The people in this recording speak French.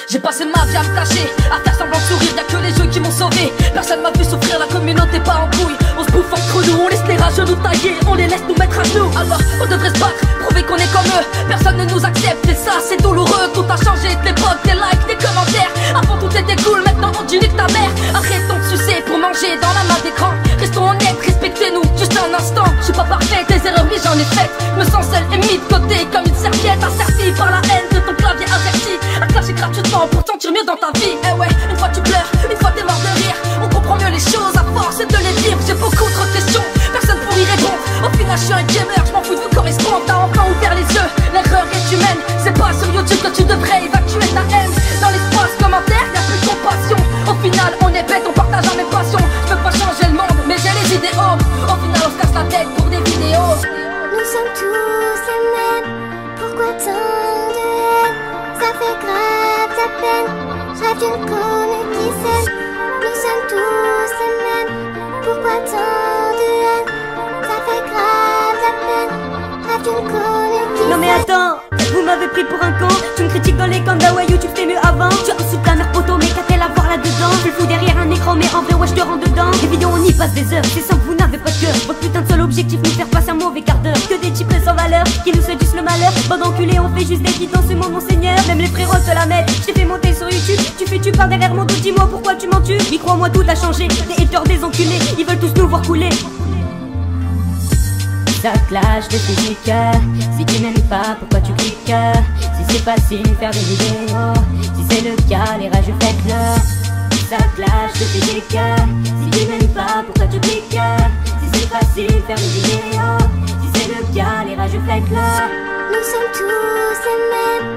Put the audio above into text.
J'ai passé ma vie à me cacher, à faire semblant de sourire, y'a que les jeux qui m'ont sauvé. Personne m'a vu souffrir, la communauté pas en couille. On se bouffe entre nous, on laisse les rageux nous tailler, on les laisse nous mettre à genoux. Alors on devrait se battre, prouver qu'on est comme eux. Personne ne nous accepte et ça c'est douloureux. Tout a changé de l'époque, des likes, des commentaires. Avant tout était cool, maintenant on dit nique ta mère. Arrêtons de sucer pour manger dans la main d'écran. Restons honnêtes, respectez-nous, juste un instant. Je suis pas parfait, des erreurs oui j'en ai faites. Me sens seul et mis de côté comme une serviette assertie par la haine de ton clavier averti. À clasher gratuitement pour te sentir mieux dans ta vie. Eh ouais, une fois tu pleures, une fois t'es mort de rire. On comprend mieux les choses à force de les vivre. J'ai beaucoup trop de questions, personne pour y répondre. Au final je suis un gamer, je m'en fous de vous correspondre. T'as enfin ouvert les yeux, l'erreur est humaine. C'est pas sur YouTube que tu devrais évacuer ta haine. Dans l'espace commentaire, y'a plus de compassion. Au final on est bête, on partage la même passion. Je peux pas changer le monde, mais j'ai les idéaux. Au final on se casse la tête pour des vidéos. Nous sommes tous les mêmes, pourquoi tant de haine? Ça fait grave la peine, je rêve d'une chronique qui s'aime. Nous sommes tous les mêmes, pourquoi tant de haine? Ça fait grave la peine, je rêve d'une chronique qui s'aime. Non mais attends, vous m'avez pris pour un con. Tu me critiques dans les camps Wayou, tu fais mieux avant. Tu insultes ta mère poteau, mais qu'a-t-elle à voir là-dedans? Tu le fous derrière un écran, mais en vrai ouais je te rends dedans. Les vidéos on y passe des heures, c'est sans que vous n'avez pas de cœur. Votre putain de seul objectif nous faire passer un mauvais quart d'heure. Que des types sans valeur, qui nous séduisent le malheur. Bande d'enculés, on fait juste des hits dans ce monde mon seigneur. Même les frérots se la mettent, je t'ai fait monter sur YouTube. Tu fais tu par derrière mon dos, dis-moi pourquoi tu m'en tues. Mais crois-moi tout a changé, des haters des enculés. Ils veulent tous nous voir couler. Ça clash de physique. Si tu m'aimes pas, pourquoi tu cliques? Si c'est facile faire des vidéos, si c'est le cas, les rageux faites-le. Ça clash de physique. Si tu m'aimes pas, pourquoi tu cliques? Si c'est facile faire des vidéos, si c'est le cas, les rageux faites-le. Nous sommes tous les mêmes,